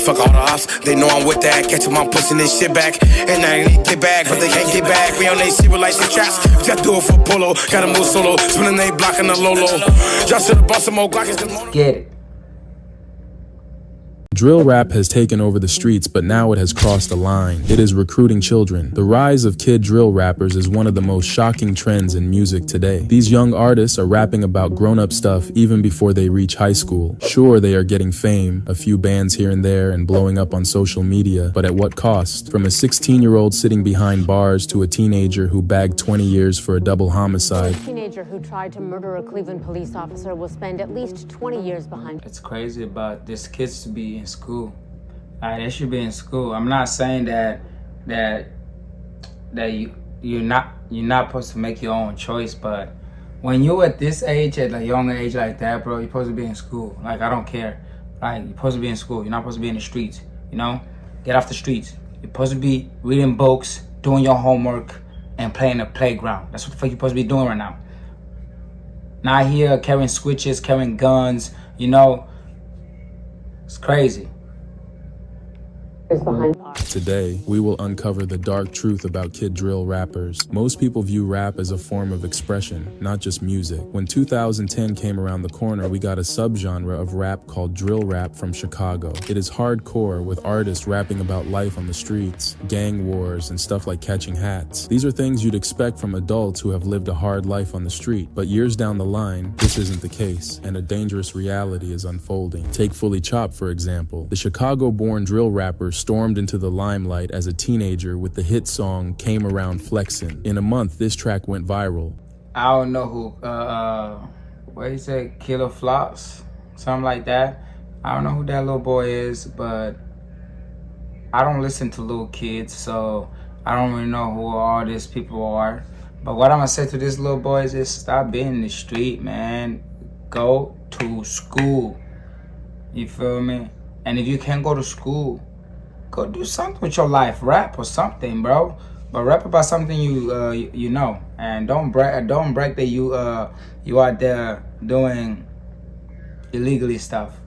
fuck all the ops. They know I'm with that. Catch them, I'm pushing this shit back. And I ain't get back, but they can't get back. We on they shit with like some traps. Just do it for polo. Gotta move solo. Spinning they blocking the Lolo. Y'all should've bought some more Glockers. Get it. Drill rap has taken over the streets, but now it has crossed a line. It is recruiting children. The rise of kid drill rappers is one of the most shocking trends in music today. These young artists are rapping about grown-up stuff even before they reach high school. Sure, they are getting fame, a few bands here and there, and blowing up on social media, but at what cost? From a 16-year-old sitting behind bars to a teenager who bagged 20 years for a double homicide. A teenager who tried to murder a Cleveland police officer will spend at least 20 years behind. It's crazy about these kids to be in school. They should be in school. I'm not saying that you're not supposed to make your own choice, but when you're at this age, at a young age like that, bro, you're supposed to be in school. Like, I don't care. Like, you're supposed to be in school. You're not supposed to be in the streets. You know, get off the streets. You're supposed to be reading books, doing your homework, and playing the playground. That's what the fuck you're supposed to be doing right now. Not here carrying switches, carrying guns. You know, it's crazy. Today, we will uncover the dark truth about kid drill rappers. Most people view rap as a form of expression, not just music. When 2010 came around the corner, we got a subgenre of rap called drill rap from Chicago. It is hardcore, with artists rapping about life on the streets, gang wars, and stuff like catching hats. These are things you'd expect from adults who have lived a hard life on the street. But years down the line, this isn't the case, and a dangerous reality is unfolding. Take Fully Chopped, for example. The Chicago-born drill rapper stormed into the limelight as a teenager with the hit song Came Around Flexin'. In a month, this track went viral. I don't know who, what do you say, Killer Flops? Something like that. I don't know who that little boy is, but I don't listen to little kids, so I don't really know who all these people are. But what I'm gonna say to these little boys is stop being in the street, man. Go to school. You feel me? And if you can't go to school, go do something with your life. Rap or something, bro. But rap about something you know, and don't brag that you out there doing illegally stuff.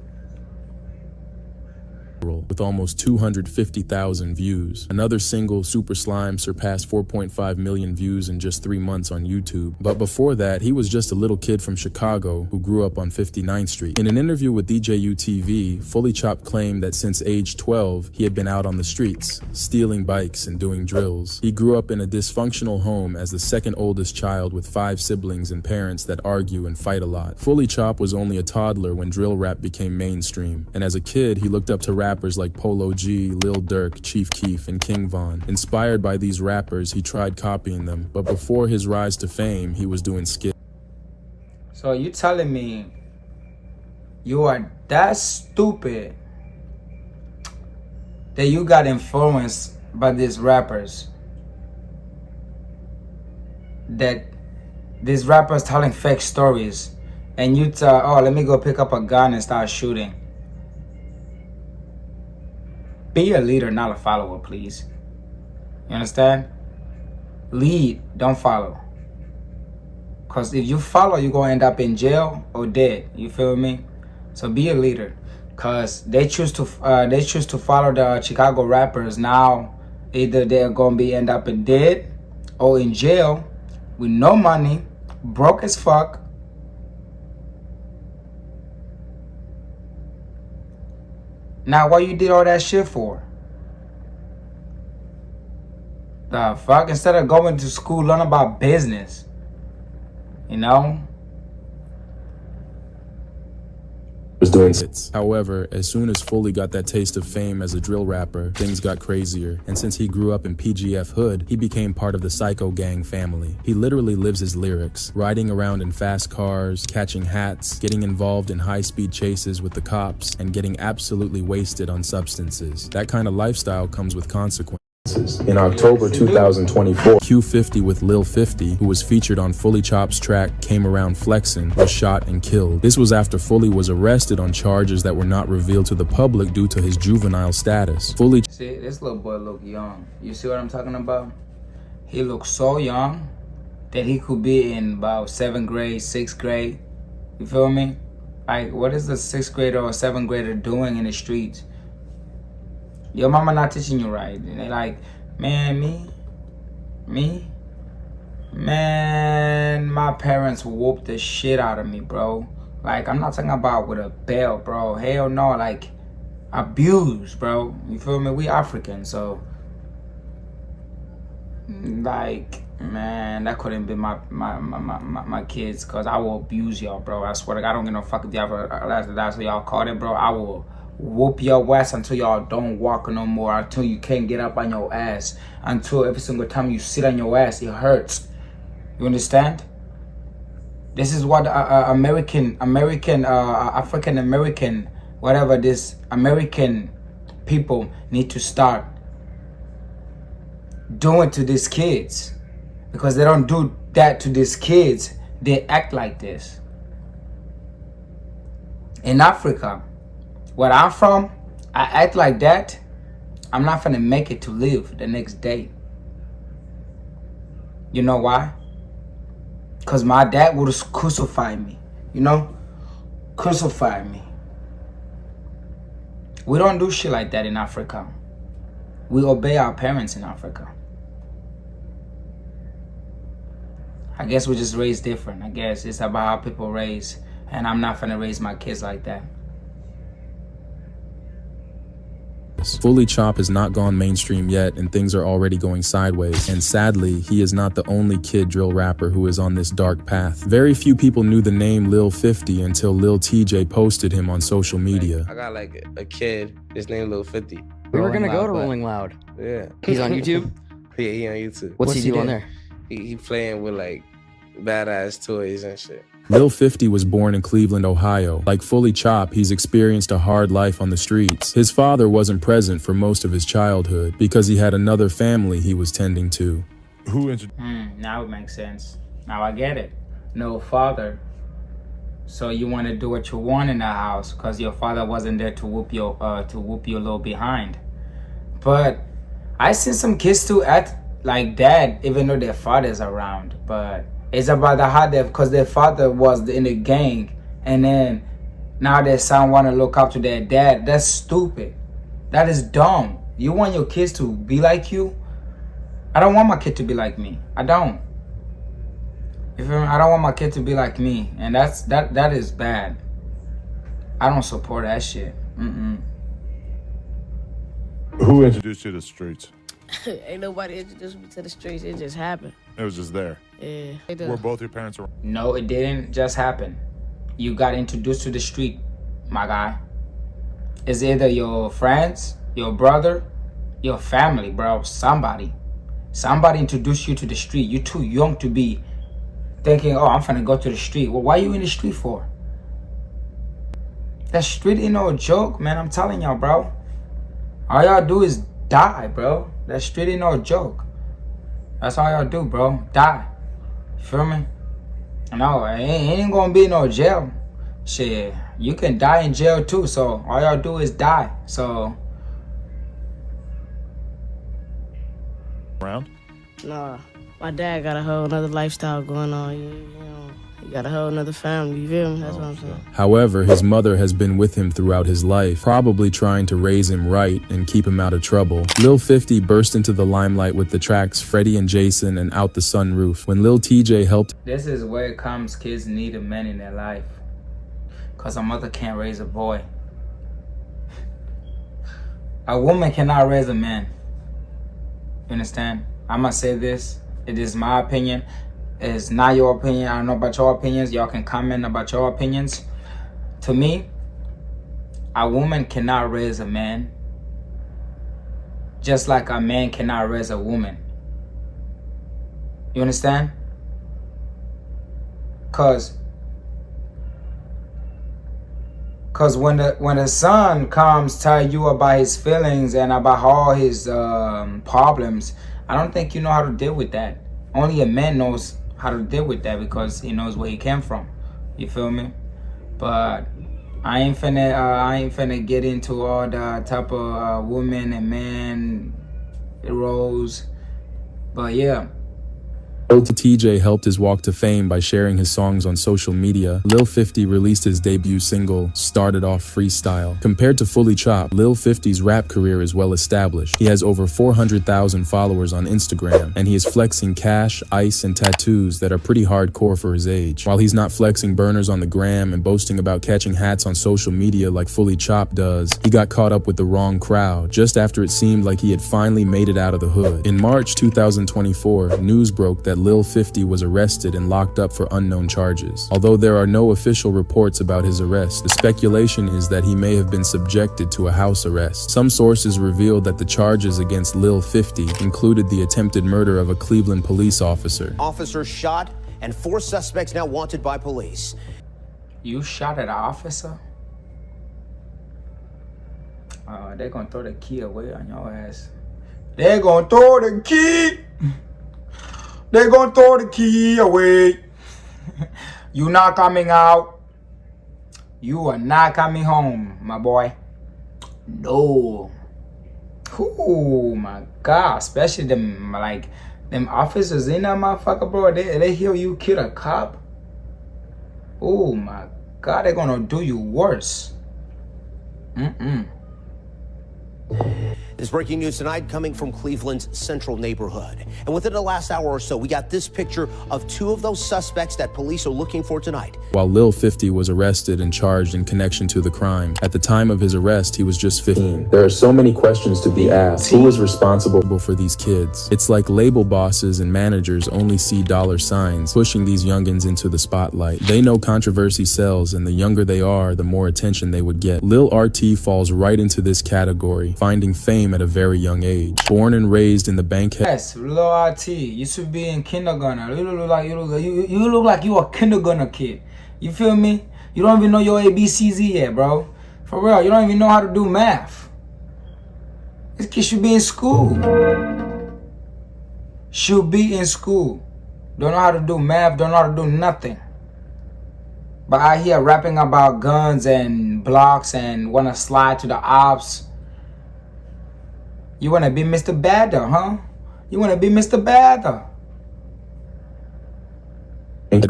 With almost 250,000 views. Another single, Super Slime, surpassed 4.5 million views in just 3 months on YouTube. But before that, he was just a little kid from Chicago who grew up on 59th Street. In an interview with DJU TV, Fully Chopped claimed that since age 12, he had been out on the streets, stealing bikes and doing drills. He grew up in a dysfunctional home as the second oldest child with 5 siblings and parents that argue and fight a lot. Fully Chopped was only a toddler when drill rap became mainstream, and as a kid, he looked up to rappers like Polo G, Lil Durk, Chief Keef, and King Von. Inspired by these rappers, he tried copying them, but before his rise to fame, he was doing skits. So you telling me you are that stupid that you got influenced by these rappers? That these rappers telling fake stories, and you tell, oh, let me go pick up a gun and start shooting. Be a leader, not a follower, please. You understand? Lead, don't follow. Because if you follow, you're going to end up in jail or dead. You feel me? So be a leader. Because they choose to follow the Chicago rappers. Now, either they're going to end up in dead or in jail with no money, broke as fuck. Now, what you did all that shit for? The fuck? Instead of going to school, learn about business. You know? Was doing hits. However, as soon as Fully got that taste of fame as a drill rapper, things got crazier. And since he grew up in PGF Hood, he became part of the Psycho Gang family. He literally lives his lyrics, riding around in fast cars, catching hats, getting involved in high-speed chases with the cops, and getting absolutely wasted on substances. That kind of lifestyle comes with consequences. In October 2024, Q50 with Lil 50, who was featured on Fully Chopped's track Came Around Flexin', was shot and killed. This was after Fully was arrested on charges that were not revealed to the public due to his juvenile status. Fully See, this little boy look young. You see what I'm talking about? He looks so young that he could be in about 7th grade, 6th grade. You feel me? Like, what is the 6th grader or 7th grader doing in the streets? Your mama not teaching you right. And they like, man, man, my parents whooped the shit out of me, bro. Like, I'm not talking about with a belt, bro. Hell no, like, abuse, bro. You feel me? We African, so, like, man, that couldn't be my kids, because I will abuse y'all, bro. I swear to God, I don't give no fuck if y'all, that's what y'all call it, bro. I will whoop your ass until y'all don't walk no more, until you can't get up on your ass, until every single time you sit on your ass, it hurts. You understand? This is what African American, whatever this American people need to start doing to these kids, because they don't do that to these kids. They act like this. In Africa, where I'm from, I act like that, I'm not gonna make it to live the next day. You know why? Because my dad would have crucified me, you know? Crucified me. We don't do shit like that in Africa. We obey our parents in Africa. I guess we just raised different. I guess it's about how people raise, and I'm not gonna raise my kids like that. Fully Chop has not gone mainstream yet, and things are already going sideways. And sadly, he is not the only kid drill rapper who is on this dark path. Very few people knew the name Lil 50 until Lil TJ posted him on social media. I got like a kid, his name Lil 50. We were gonna go to Rolling Loud. Yeah. He's on YouTube? Yeah, he on YouTube. What's he do on there? He playing with like badass toys and shit. Lil 50 was born in Cleveland, Ohio. Like Fully Chop, he's experienced a hard life on the streets. His father wasn't present for most of his childhood because he had another family he was tending to. Now it makes sense. Now I get it. No father. So you want to do what you want in the house because your father wasn't there to whoop your little behind. But I seen some kids too act like that even though their father's around. But it's about the how they, because their father was in the gang, and then now their son want to look up to their dad. That's stupid. That is dumb. You want your kids to be like you? I don't want my kid to be like me. I don't. You feel me? I don't want my kid to be like me, and that is bad. I don't support that shit. Who introduced you to the streets? Ain't nobody introduced me to the streets. It just happened. It was just there. Yeah. Were both your parents around? No, it didn't just happen. You got introduced to the street, my guy. It's either your friends, your brother, your family, bro. Somebody introduced you to the street. You're too young to be thinking, oh, I'm finna go to the street. Well, why you in the street for? That street ain't no joke, man. I'm telling y'all, bro. All y'all do is die, bro. That street ain't no joke. That's all y'all do, bro. Die. You feel me? No, it ain't gonna be no jail. Shit, you can die in jail too, so all y'all do is die. So Around? Nah, my dad got a whole nother lifestyle going on. You know, he got a whole nother family. You feel me? That's what I'm saying. However, his mother has been with him throughout his life, probably trying to raise him right and keep him out of trouble. Lil 50 burst into the limelight with the tracks Freddie and Jason and Out the Sunroof when Lil TJ helped. this is where it comes. Kids need a man in their life, cause a mother can't raise a boy. A woman cannot raise a man. You understand? I'm gonna say this. It is my opinion. It's not your opinion. I don't know about your opinions. Y'all can comment about your opinions. To me, a woman cannot raise a man, just like a man cannot raise a woman. You understand? Cause when the son comes tell you about his feelings and about all his problems, I don't think you know how to deal with that. Only a man knows how to deal with that because he knows where he came from. You feel me? But I ain't finna get into all the type of woman and man roles. But yeah, Lil TJ helped his walk to fame by sharing his songs on social media. Lil 50 released his debut single, Started Off Freestyle. Compared to Fully Chopped, Lil 50's rap career is well established. He has over 400,000 followers on Instagram, and he is flexing cash, ice, and tattoos that are pretty hardcore for his age. While he's not flexing burners on the gram and boasting about catching hats on social media like Fully Chopped does, he got caught up with the wrong crowd just after it seemed like he had finally made it out of the hood. In March 2024, news broke that Lil 50 was arrested and locked up for unknown charges. Although there are no official reports about his arrest, the speculation is that he may have been subjected to a house arrest. Some sources revealed that the charges against Lil 50 included the attempted murder of a Cleveland police officer. Officer shot and 4 suspects now wanted by police. You shot at an officer? They're gonna throw the key away on your ass. They're gonna throw the key. They're gonna throw the key away. You not coming out. You are not coming home, my boy. No. Oh my God. Especially them officers in that motherfucker, bro. They hear you kill a cop. Oh my God. They're gonna do you worse. This breaking news tonight coming from Cleveland's central neighborhood. And within the last hour or so, we got this picture of 2 of those suspects that police are looking for tonight. While Lil 50 was arrested and charged in connection to the crime, at the time of his arrest, he was just 15. There are so many questions to be asked. Who is responsible for these kids? It's like label bosses and managers only see dollar signs, pushing these youngins into the spotlight. They know controversy sells, and the younger they are, the more attention they would get. Lil RT falls right into this category, finding fame at a very young age. Born and raised in the Bankhead. Yes, Lil RT. You should be in kindergarten. You look like you a kindergarten kid. You feel me? You don't even know your ABCs yet, bro. For real, you don't even know how to do math. This kid should be in school. Should be in school. Don't know how to do math, don't know how to do nothing. But I hear rapping about guns and blocks and wanna slide to the ops. You wanna be Mr. Badder, huh? You wanna be Mr. Badder.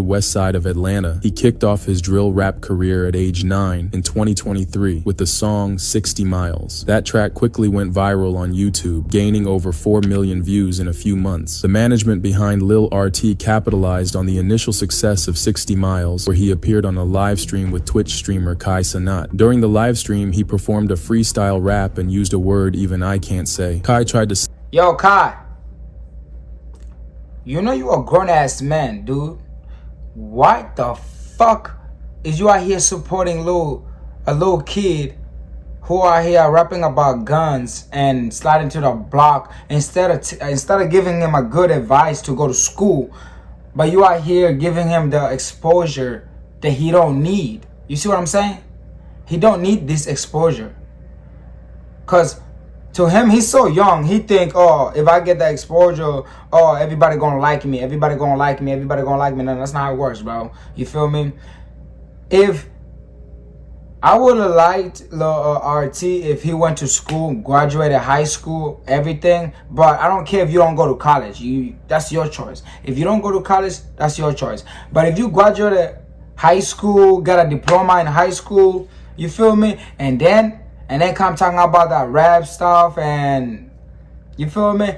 West side of Atlanta, he kicked off his drill rap career at age 9 in 2023 with the song 60 Miles. That track quickly went viral on YouTube, gaining over 4 million views in a few months. The management behind Lil RT capitalized on the initial success of 60 Miles, where he appeared on a live stream with Twitch streamer Kai Cenat. During the live stream, he performed a freestyle rap and used a word even I can't say. Kai tried to Yo, Kai. You know you a grown-ass man, dude. What the fuck is you out here supporting a little kid who out here rapping about guns and sliding to the block instead of giving him a good advice to go to school, but you out here giving him the exposure that he don't need. You see what I'm saying? He don't need this exposure. Cause to him, he's so young. He think, oh, if I get that exposure, oh, everybody gonna like me. Everybody gonna like me. Everybody gonna like me. No, that's not how it works, bro. You feel me? If I would have liked RT if he went to school, graduated high school, everything. But I don't care if you don't go to college. That's your choice. If you don't go to college, that's your choice. But if you graduated high school, got a diploma in high school, you feel me? And then come talking about that rap stuff, and you feel me?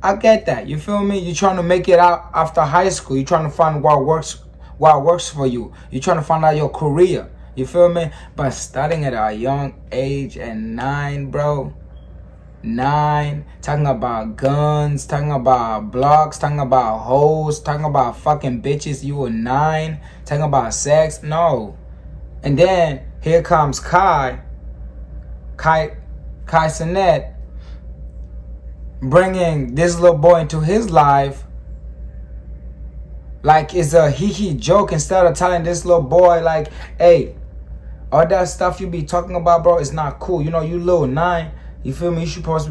I get that. You feel me? You're trying to make it out after high school. You're trying to find what works for you. You're trying to find out your career. You feel me? But starting at a young age at 9, bro. 9, talking about guns, talking about blocks, talking about hoes, talking about fucking bitches. You were 9, talking about sex. No. And then here comes Kai Cenat, bringing this little boy into his life like it's a hee joke, instead of telling this little boy like, hey, all that stuff you be talking about, bro, it's not cool. You know, you little 9, you feel me? You supposed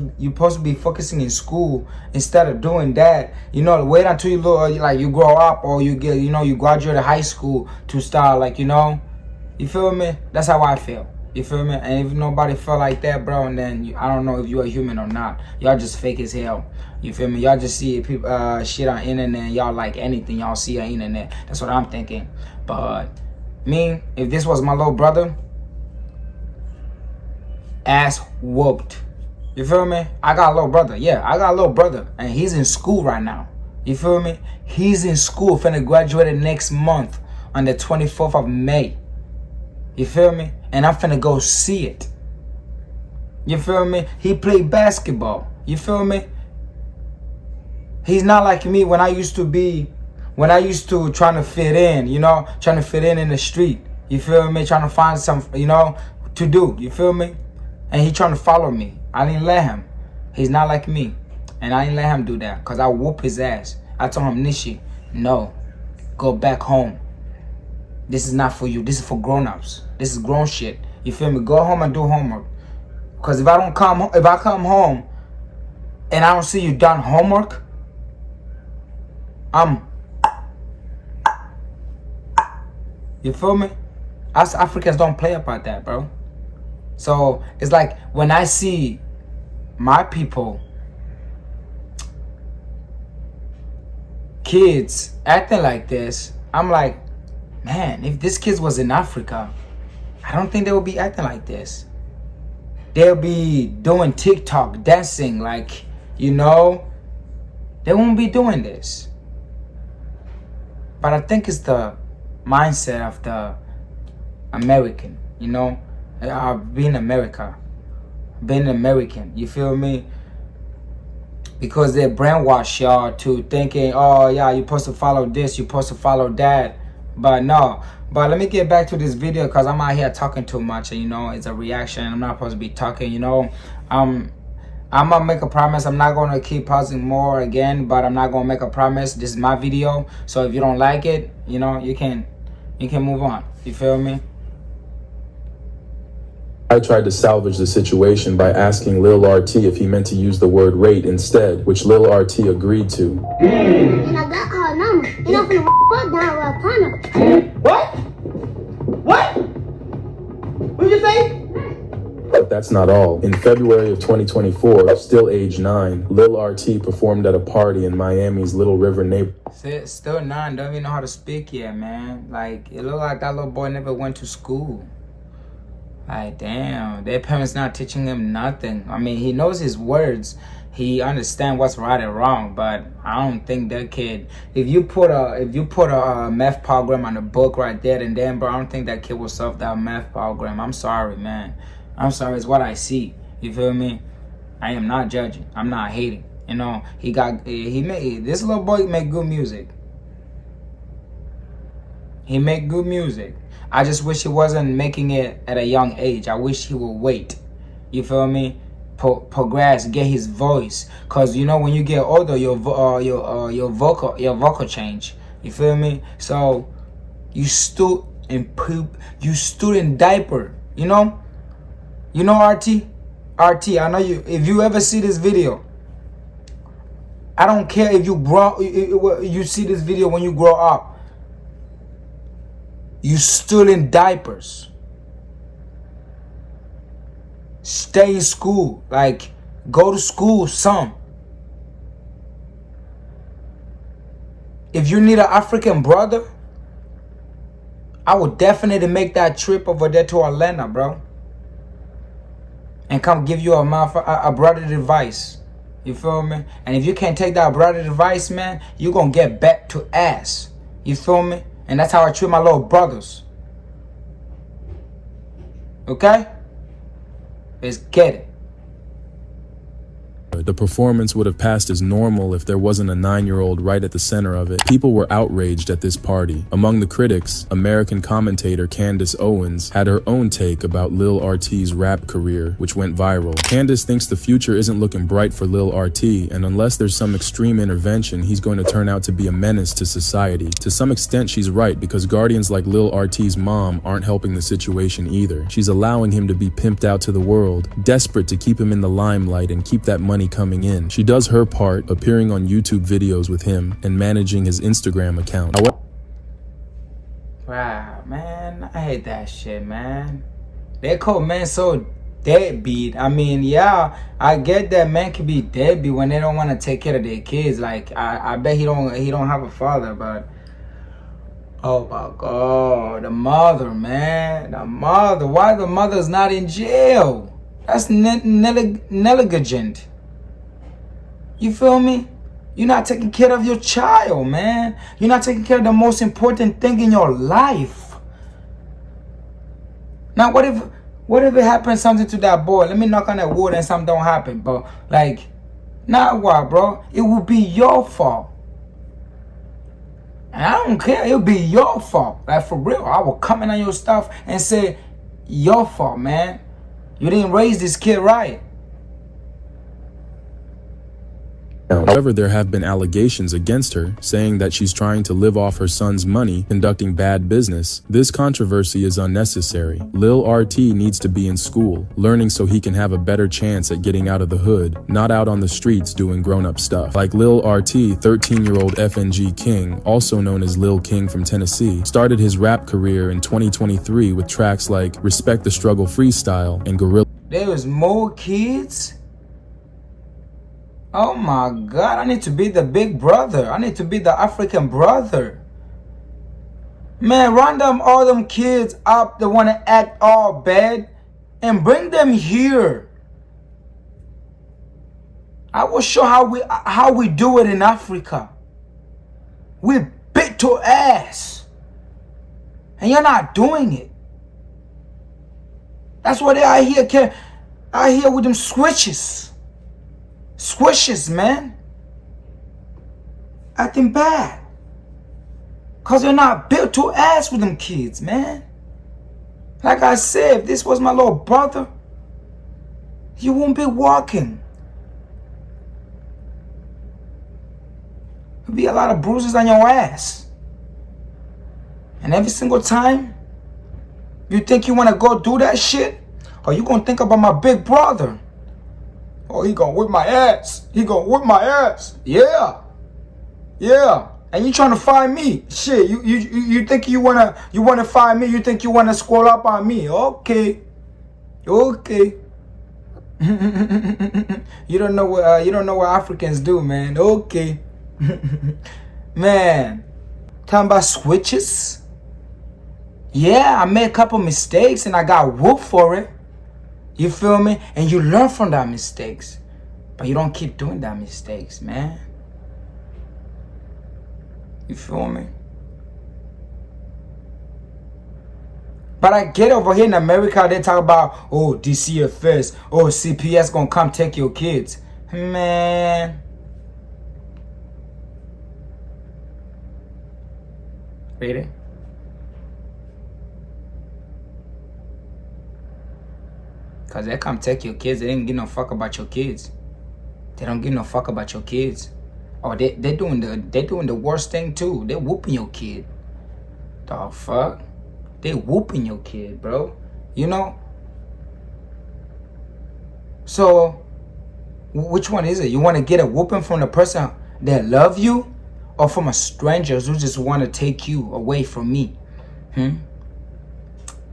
to be focusing in school instead of doing that. You know, wait until you grow up, or you get, you graduate high school to start, you feel me? That's how I feel. You feel me? And if nobody felt like that, bro, and then I don't know if you're a human or not. Y'all just fake as hell. You feel me? Y'all just see people shit on internet and y'all like anything y'all see on internet. That's what I'm thinking. But me, if this was my little brother, ass whooped. You feel me? I got a little brother. Yeah, I got a little brother. And he's in school right now. You feel me? He's in school, finna graduate next month on the 24th of May. You feel me? And I'm finna go see it. You feel me? He played basketball. You feel me? He's not like me when I used to trying to fit in, you know, trying to fit in the street. You feel me? Trying to find some, you know, to do. You feel me? And he trying to follow me. I didn't let him. He's not like me. And I didn't let him do that because I whoop his ass. I told him, Nishi, no, go back home. This is not for you. This is for grown-ups. This is grown shit. You feel me? Go home and do homework. Because if I come home and I don't see you done homework, you feel me? Us Africans don't play about that, bro. So it's like when I see my people, kids acting like this, I'm like, man, if this kid was in Africa, I don't think they would be acting like this. They'll be doing TikTok, dancing, like, you know, they won't be doing this. But I think it's the mindset of the American, you know, being American, you feel me? Because they brainwash y'all to thinking, oh yeah, you're supposed to follow this, you're supposed to follow that. But no. But let me get back to this video because I'm out here talking too much, and you know, it's a reaction. I'm not supposed to be talking, you know. I'm gonna make a promise. I'm not gonna keep pausing more again, but I'm not gonna make a promise. This is my video. So if you don't like it, you know, you can move on. You feel me? I tried to salvage the situation by asking Lil RT if he meant to use the word rate instead, which Lil RT agreed to. And I got her number, and I'm finna fuck down with her. What? What? What'd you say? But that's not all. In February of 2024, still age 9, Lil RT performed at a party in Miami's Little River neighborhood. Still 9, don't even know how to speak yet, man. Like, it looked like that little boy never went to school. Like, damn, their parents not teaching him nothing. I mean, he knows his words. He understands what's right and wrong, but I don't think that kid, if you put a math program on the book right there and then, bro, I don't think that kid will solve that math program. I'm sorry, man. I'm sorry, it's what I see. You feel me? I am not judging. I'm not hating. You know, this little boy make good music. He make good music. I just wish he wasn't making it at a young age. I wish he would wait. You feel me? Progress, get his voice. Cause you know when you get older, your vocal change. You feel me? So you stood in diaper. You know RT. I know you. If you ever see this video, I don't care if you see this video when you grow up. You stood in diapers. Stay in school. Like, go to school some. If you need an African brother, I would definitely make that trip over there to Atlanta, bro. And come give you a brother advice. You feel me? And if you can't take that brother advice, man, you're going to get back to ass. You feel me? And that's how I treat my little brothers. Okay? Let's get it. The performance would have passed as normal if there wasn't a 9-year-old right at the center of it. People were outraged at this party. Among the critics, American commentator Candace Owens had her own take about Lil RT's rap career, which went viral. Candace thinks the future isn't looking bright for Lil RT, and unless there's some extreme intervention, he's going to turn out to be a menace to society. To some extent, she's right, because guardians like Lil RT's mom aren't helping the situation either. She's allowing him to be pimped out to the world, desperate to keep him in the limelight and keep that money coming in. She does her part, appearing on YouTube videos with him and managing his Instagram account. Wow, man, I hate that shit, man. They call men so deadbeat. I mean, yeah, I get that men can be deadbeat when they don't want to take care of their kids. Like I bet he don't have a father, but oh my God, the mother, man, the mother. Why the mother's not in jail? That's negligent. You feel me? You're not taking care of your child, man. You're not taking care of the most important thing in your life. Now, what if it happens something to that boy? Let me knock on that wood and something don't happen, bro. Like, now what, bro? It will be your fault. And I don't care. It'll be your fault. Like, for real. I will comment on your stuff and say, your fault, man. You didn't raise this kid right. However, there have been allegations against her, saying that she's trying to live off her son's money, conducting bad business. This controversy is unnecessary. Lil RT needs to be in school, learning so he can have a better chance at getting out of the hood, not out on the streets doing grown-up stuff. Like Lil RT, 13-year-old FNG King, also known as Lil King from Tennessee, started his rap career in 2023 with tracks like Respect the Struggle Freestyle and Gorilla. There was more kids? Oh my God, I need to be the big brother. I need to be the African brother. Man, round them all them kids up that want to act all bad and bring them here. I will show how we do it in Africa. We beat your ass. And you're not doing it. That's why they out here with them switches. Squishes, man. Acting bad. Cause they're not built to ass with them kids, man. Like I said, if this was my little brother, you won't be walking. There'll be a lot of bruises on your ass. And every single time you think you want to go do that shit, or you gonna think about my big brother. Oh, he gonna whip my ass. He gonna whip my ass. Yeah. Yeah. And you trying to find me. Shit, you think you wanna find me, you think you wanna scroll up on me. Okay. Okay. You don't know what Africans do, man. Okay. Man. Talking about switches. Yeah, I made a couple mistakes and I got whooped for it. You feel me? And you learn from that mistakes. But you don't keep doing that mistakes, man. You feel me? But I get over here in America, they talk about, oh, DCFS, oh, CPS gonna come take your kids. Man. Really? Cause they come take your kids. They didn't give no fuck about your kids. They don't give no fuck about your kids. Oh, they doing the worst thing too. They whooping your kid. The fuck? They whooping your kid, bro. You know? So, which one is it? You want to get a whooping from the person that love you, or from a stranger who just want to take you away from me?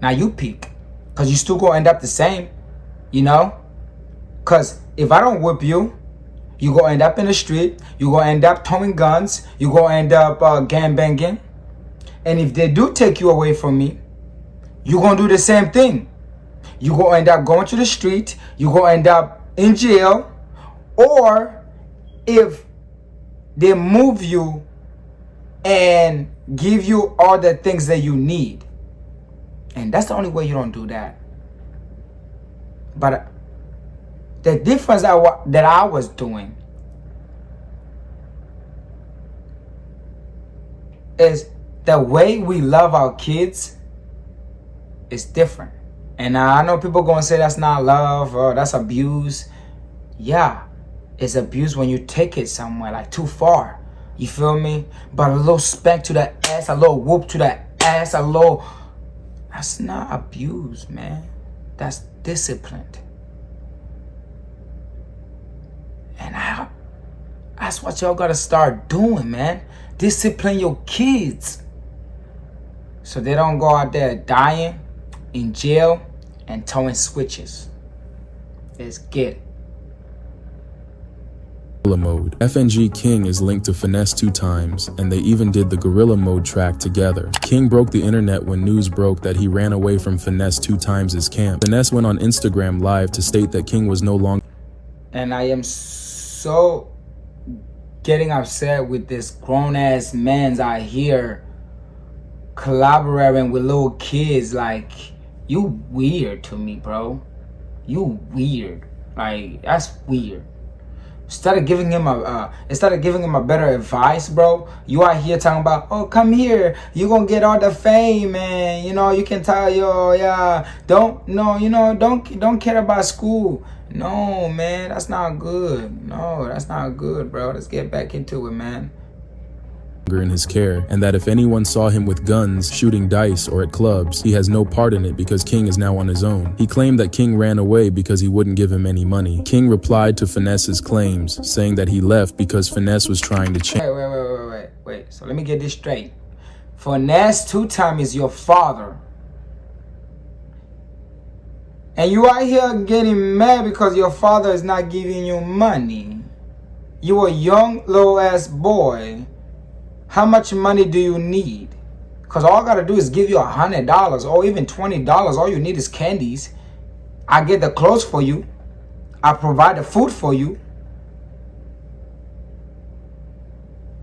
Now you pick, cause you still gonna end up the same. You know? Because if I don't whip you, you going to end up in the street. You going to end up towing guns. You going to end up gang banging. And if they do take you away from me, you going to do the same thing. You going to end up going to the street. You going to end up in jail. Or if they move you and give you all the things that you need. And that's the only way you don't do that. But the difference that I was doing is the way we love our kids is different. And I know people gonna say that's not love or that's abuse. Yeah, it's abuse when you take it somewhere like too far. You feel me? But a little spank to the ass, a little whoop to the ass, that's not abuse, man. That's disciplined. And that's what y'all gotta start doing, man. Discipline your kids so they don't go out there dying in jail and towing switches. Let's get it. Gorilla Mode. FNG King is linked to Finesse 2 times, and they even did the Gorilla Mode track together. King broke the internet when news broke that he ran away from Finesse 2 times' camp. Finesse went on Instagram Live to state that King was no longer. And I am so getting upset with this grown-ass men's out here collaborating with little kids. Like, you weird to me, bro. You weird. Like, that's weird. Instead of giving him a better advice, bro, you out here talking about, oh, come here, you gonna get all the fame, man. You know, you can tell don't care about school. No, man, that's not good. No, that's not good, bro. Let's get back into it, man. In his care, and that if anyone saw him with guns, shooting dice, or at clubs, he has no part in it because King is now on his own. He claimed that King ran away because he wouldn't give him any money. King replied to Finesse's claims, saying that he left because Finesse was trying to change. Wait. So let me get this straight. Finesse 2 times is your father. And you out here getting mad because your father is not giving you money. You a young little ass boy. How much money do you need? Because all I got to do is give you $100 or even $20. All you need is candies. I get the clothes for you. I provide the food for you.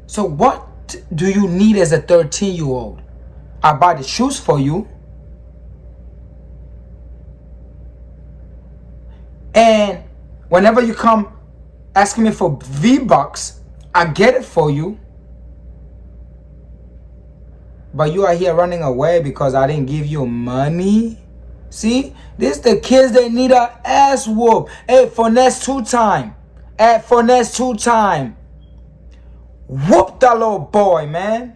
So what do you need as a 13-year-old? I buy the shoes for you. And whenever you come asking me for V-Bucks, I get it for you. But you are here running away because I didn't give you money? See? This the kids that need a ass whoop. Hey, Finesse 2 time. At Finesse 2 time. Whoop that little boy, man.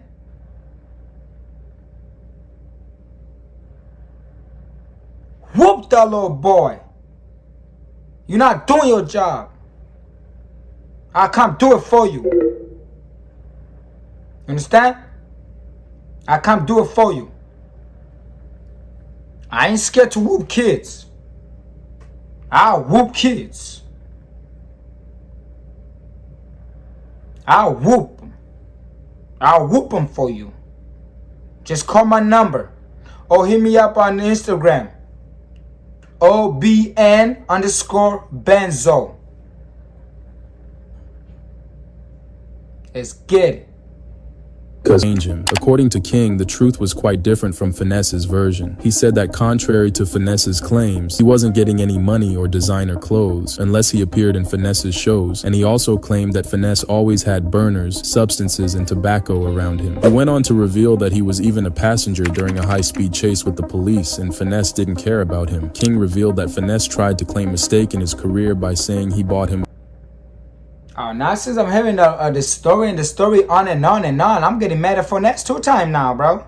Whoop that little boy. You're not doing your job. I can't do it for you. You understand? I can't do it for you. I ain't scared to whoop kids. I'll whoop kids. I'll whoop them. I'll whoop them for you. Just call my number or hit me up on Instagram. OBN_Benzo. Let's get it. According to King, the truth was quite different from Finesse's version. He said that contrary to Finesse's claims, he wasn't getting any money or designer clothes unless he appeared in Finesse's shows, and he also claimed that Finesse always had burners, substances, and tobacco around him. He went on to reveal that he was even a passenger during a high-speed chase with the police, and Finesse didn't care about him. King revealed that Finesse tried to claim a stake in his career by saying he bought him. Oh, now since I'm having the story and the story on and on and on, I'm getting mad at Finesse 2 time now, bro.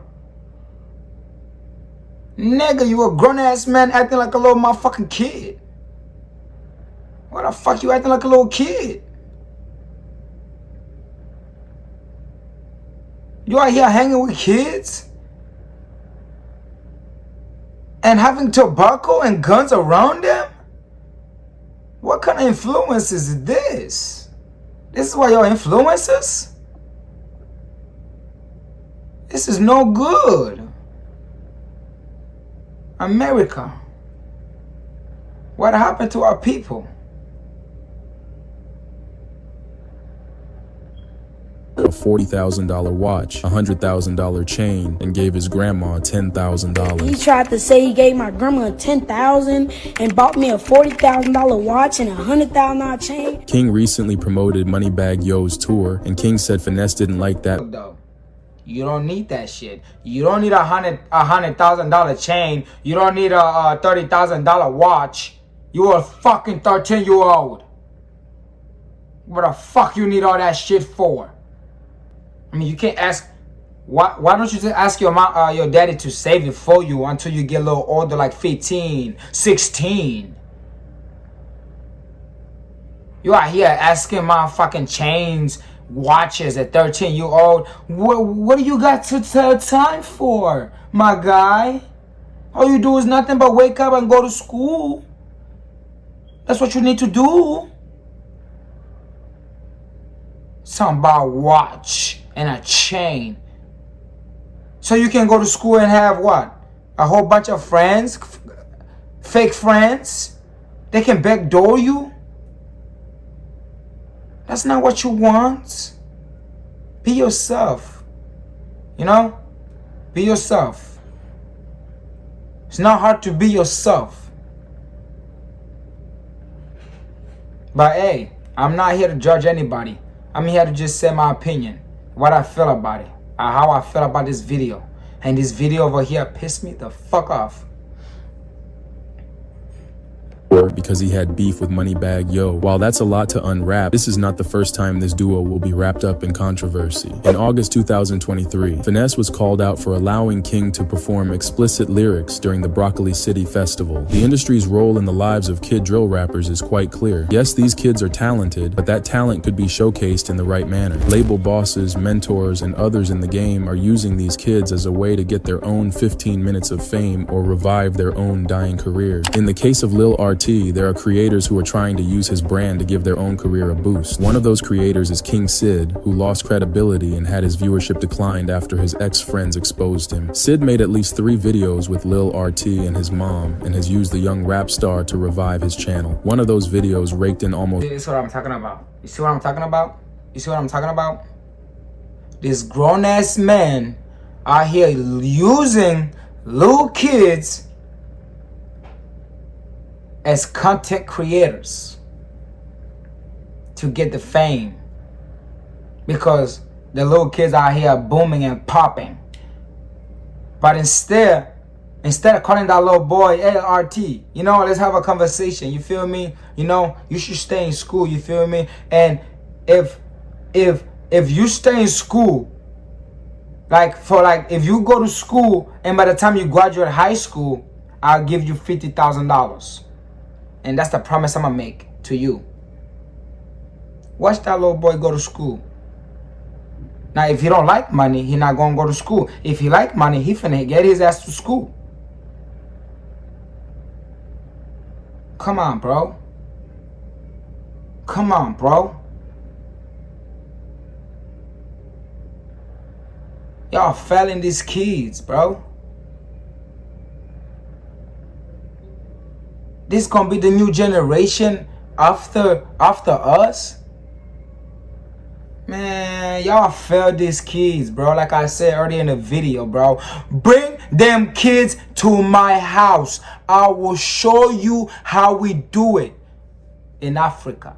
Nigga, you a grown-ass man acting like a little motherfucking kid. Why the fuck you acting like a little kid? You out here hanging with kids? And having tobacco and guns around them? What kind of influence is this? This is why you're influencers? This is no good. America. What happened to our people? A $40,000 watch, a $100,000 chain, and gave his grandma $10,000. He tried to say he gave my grandma $10,000 and bought me a $40,000 watch and a $100,000 chain. King recently promoted Moneybagg Yo's tour, and King said Finesse didn't like that. You don't need that shit. You don't need a $100,000 chain. You don't need a $30,000 watch. You a fucking 13-year-old. What the fuck you need all that shit for? I mean, you can't ask. Why don't you just ask your mom, your daddy to save it for you until you get a little older, like 15, 16? You out here asking motherfucking chains, watches at 13-year-old. What do you got to tell time for, my guy? All you do is nothing but wake up and go to school. That's what you need to do. Something about watch and a chain. So you can go to school and have what? A whole bunch of friends? Fake friends? They can backdoor you? That's not what you want. Be yourself. You know? Be yourself. It's not hard to be yourself. But hey, I'm not here to judge anybody. I'm here to just say my opinion. What I feel about it. Or how I feel about this video. And this video over here pissed me the fuck off. Because he had beef with Moneybagg Yo. While that's a lot to unwrap, this is not the first time this duo will be wrapped up in controversy. In August 2023, Finesse was called out for allowing King to perform explicit lyrics during the Broccoli City Festival. The industry's role in the lives of kid drill rappers is quite clear. Yes, these kids are talented, but that talent could be showcased in the right manner. Label bosses, mentors, and others in the game are using these kids as a way to get their own 15 minutes of fame or revive their own dying careers. In the case of Lil RT, there are creators who are trying to use his brand to give their own career a boost. One of those creators is King Sid, who lost credibility and had his viewership declined after his ex-friends exposed him. Sid made at least 3 videos with Lil RT and his mom, and has used the young rap star to revive his channel. One of those videos raked in almost... This is what I'm talking about. You see what I'm talking about? You see what I'm talking about? This grown-ass man out here using little kids as content creators to get the fame, because the little kids out here are booming and popping. But instead of calling that little boy, hey RT, you know, let's have a conversation, you feel me? You know, you should stay in school, you feel me? And if you stay in school, if you go to school and by the time you graduate high school, I'll give you $50,000. And that's the promise I'm gonna make to you. Watch that little boy go to school. Now, if he don't like money, he not gonna go to school. If he like money, he finna get his ass to school. Come on, bro. Come on, bro. Y'all failing these kids, bro. This gonna be the new generation after us? Man, y'all failed these kids, bro. Like I said earlier in the video, bro. Bring them kids to my house. I will show you how we do it in Africa.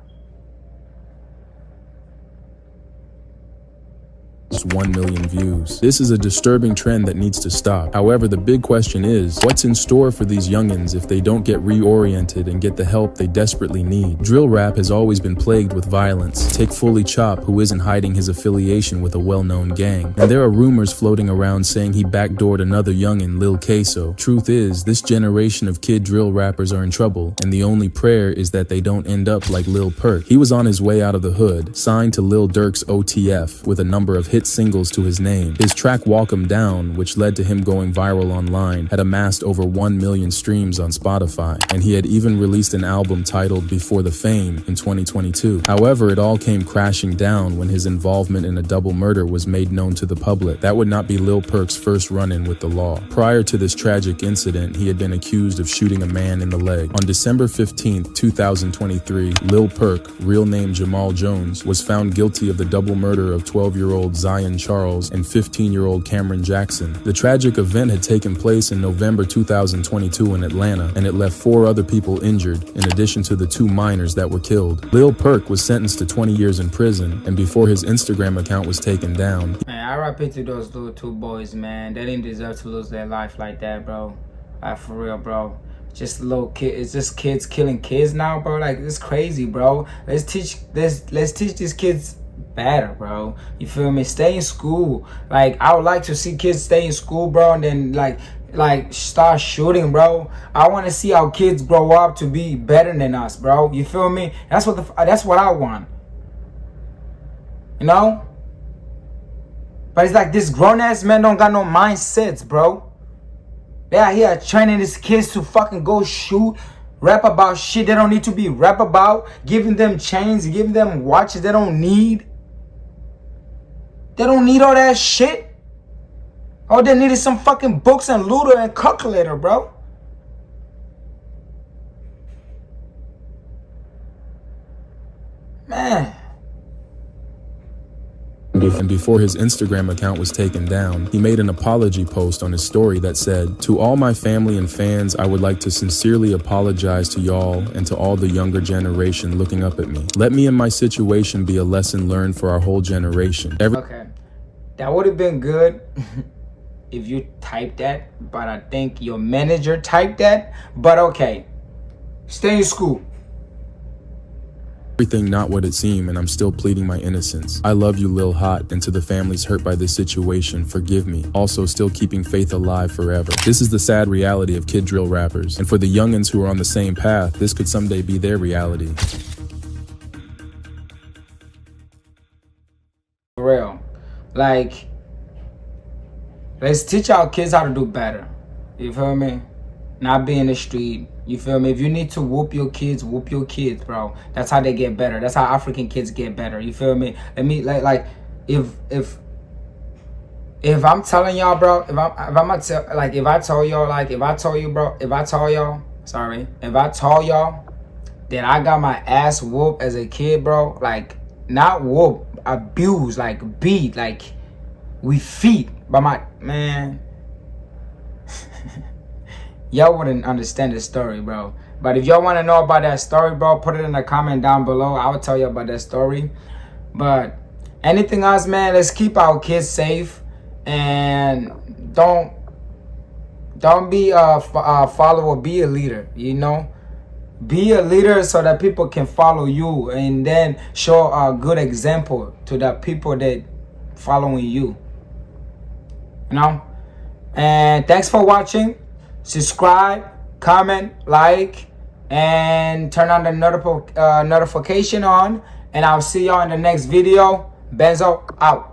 1 million views. This is a disturbing trend that needs to stop. However, the big question is, what's in store for these youngins if they don't get reoriented and get the help they desperately need? Drill rap has always been plagued with violence. Take Fully Chop, who isn't hiding his affiliation with a well-known gang. And there are rumors floating around saying he backdoored another youngin, Lil Queso. Truth is, this generation of kid drill rappers are in trouble, and the only prayer is that they don't end up like Lil Perk. He was on his way out of the hood, signed to Lil Durk's OTF, with a number of hit singles to his name. His track Walk 'Em Down, which led to him going viral online, had amassed over 1 million streams on Spotify, and he had even released an album titled Before the Fame in 2022. However, it all came crashing down when his involvement in a double murder was made known to the public. That would not be Lil Perk's first run-in with the law. Prior to this tragic incident, he had been accused of shooting a man in the leg. On December 15th, 2023, Lil Perk, real name Jamal Jones, was found guilty of the double murder of 12-year-old Zion Charles and 15-year-old Cameron Jackson. The tragic event had taken place in November 2022 in Atlanta, and it left 4 other people injured, in addition to the 2 minors that were killed. Lil Perk was sentenced to 20 years in prison, and before his Instagram account was taken down. Man, I rap it to those little 2 boys, man. They didn't deserve to lose their life like that, bro. Like, for real, bro. Just little kids. It's just kids killing kids now, bro. Like, it's crazy, bro. Let's teach these kids better, bro. You feel me? Stay in school. Like, I would like to see kids stay in school, bro, and then like start shooting, bro. I want to see our kids grow up to be better than us, bro. You feel me? That's what I want. You know? But it's like this grown ass man don't got no mindsets, bro. They out here training these kids to fucking go shoot, rap about shit they don't need to be rap about, giving them chains, giving them watches they don't need. They don't need all that shit. All they need is some fucking books and looter and calculator, bro. Man. And before his Instagram account was taken down, he made an apology post on his story that said, "To all my family and fans, I would like to sincerely apologize to y'all and to all the younger generation looking up at me. Let me and my situation be a lesson learned for our whole generation." Okay, that would have been good if you typed that, but I think your manager typed that. But okay, stay in school. Everything not what it seemed, and I'm still pleading my innocence. I love you, Lil Hot, and to the families hurt by this situation, forgive me. Also, still keeping faith alive forever. This is the sad reality of kid drill rappers, and for the youngins who are on the same path, this could someday be their reality. For real. Like, let's teach our kids how to do better. You feel me? Not be in the street. You feel me? If you need to whoop your kids, bro. That's how they get better. That's how African kids get better. You feel me? Let me like if I'm telling y'all, bro, if I told y'all that I got my ass whooped as a kid, bro, like not whoop, abused, like beat, like with feet by my man. Y'all wouldn't understand the story, bro. But if y'all want to know about that story, bro, put it in the comment down below. I will tell you about that story. But anything else, man, let's keep our kids safe. And don't be a follower, be a leader, you know? Be a leader so that people can follow you and then show a good example to the people that following you. You know? And thanks for watching. Subscribe, comment, like, and turn on the notification on. And I'll see y'all in the next video. Benzo out.